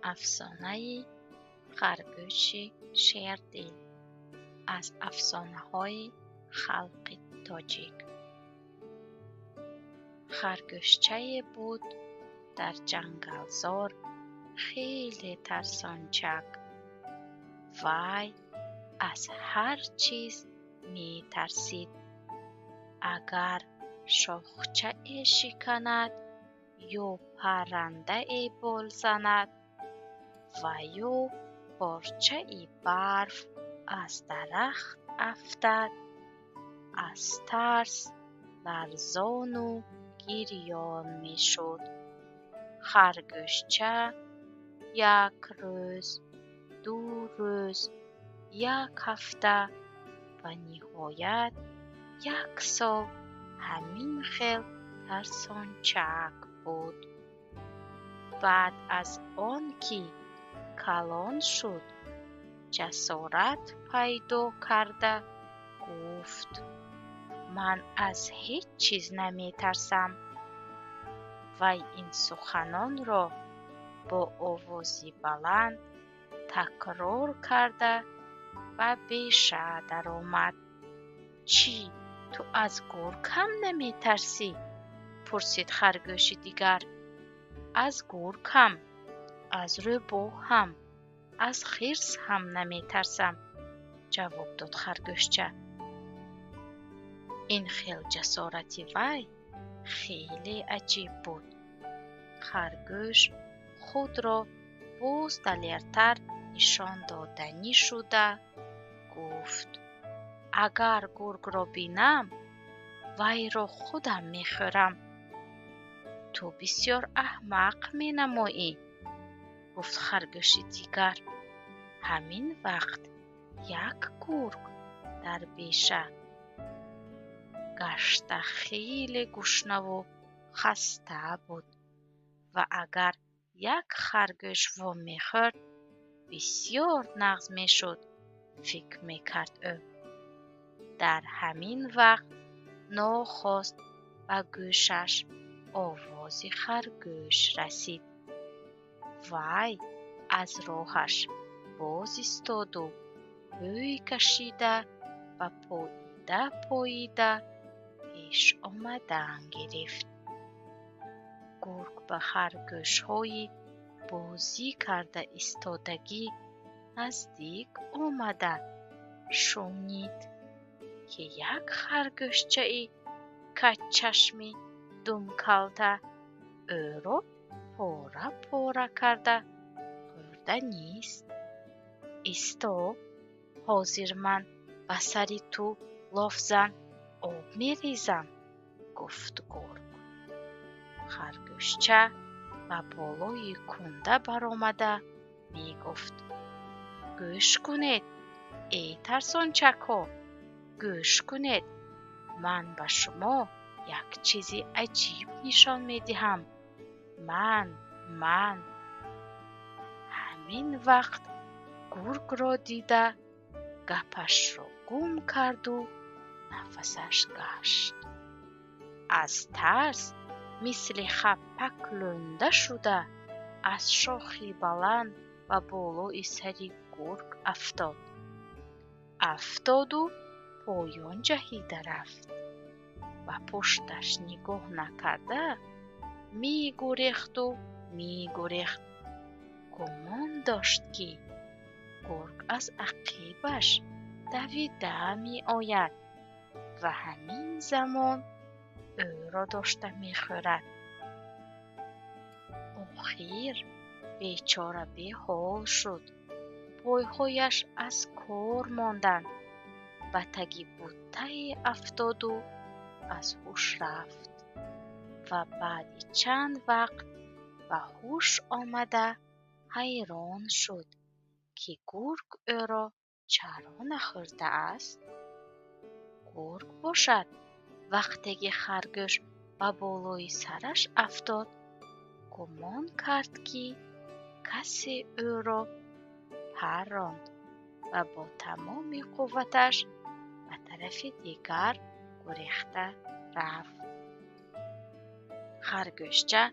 افسانه خرگوش شیردل از افسانه‌های خلق تاجیک. خرگوشچه‌ای بود در جنگلزار خیلی ترسانچک. وی از هر چیز می ترسید. اگر شاخچه شکند یا پرنده بال زند و یا پارچه برف از درخت افتد، از ترس لرزان و گریان می شد. خرگوشچه یک روز، 2 روز، 1 هفته و نهایت 1 سال همین خیل ترسانچک بود. بعد از آن که کلان شد، جسارت پیدا کرده گفت: من از هیچ چیز نمی ترسم. وی این سخنان را با آوازی بلند تکرار کرده و بیشه در آمد. چی؟ تو از گرگ هم نمی ترسی؟ پرسید خرگوش دیگر. از گرگ هم، از روباه هم، از خرس هم نمی ترسم، جواب داد خرگوشچه. این خیل جسارتی وی خیلی عجیب بود. خرگوش خود را باز دلیرتر نشان دادنی شده گفت: اگر گرگ را بینم وی را خودم می خورم. تو بسیار احمق می نمایی، گفت خرگوش دیگر. همین وقت یک گرگ در بیشه گشته خیلی گشنه و خسته بود و اگر یک خرگوش وا می خورد بسیار نغز می شد، فکر می کرد او. در همین وقت ناخواست به گوشش آواز خرگوش رسید. وی از راهش باز ایستاد و بوی کشیده و پاییده پیش آمدن گرفت. گرگ به خرگوش‌های بازی کرده ایستادگی نزدیک آمده شنید که یک خرگوشچه کج چشمی دم کلته او را پاره پاره کرده خورده نیست. ایستا، حاضر من به سری تو لاف زن آب می ریزم، گفت گرگ. خرگوشچه به بالای کنده برآمده می گفت: گوش کنید ای ترسانچک‌ها، گوش کنید، من به شما یک چیزی عجیب نشان می دهم. من همین وقت گرگ را دیده گپش را گم کرد و نفسش گشت. از ترس مثل خپک لنده شده از شاخی بلند و بالای سری گرگ افتاد و پایان جهیده رفت و پشتش نگاه نکرده می گریخت. گمان داشت که گرگ از عقیبش دویده می آید و همین زمان او را داشته می خورد. آخر بیچاره بی حال شد. پایهایش از کار ماندند و تگی بوته افتاد و از هوش رفت و بعد چند وقت به هوش آمده حیران شد که گرگ او را چرا نخورده است. گرگ باشد وقتی که خرگوش به بالای سرش افتاد گمان کرد که کسی او را پراند و با تمام قوتش به طرف دیگر گریخته رفت. خرگوشچه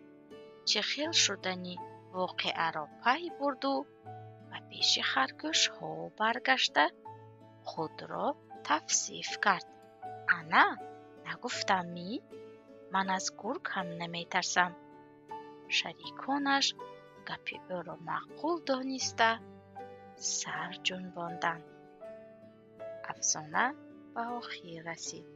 چه خیل شدنی воқеаро пай бурду ва пеши харгӯшҳо баргашта худро тавсиф кард. ана, нагуфтамӣ? ман аз гург ҳам наметарсам. шариконаш гапи ӯро маъқул дониста сар ҷунбонданд. афсона ба охир расид.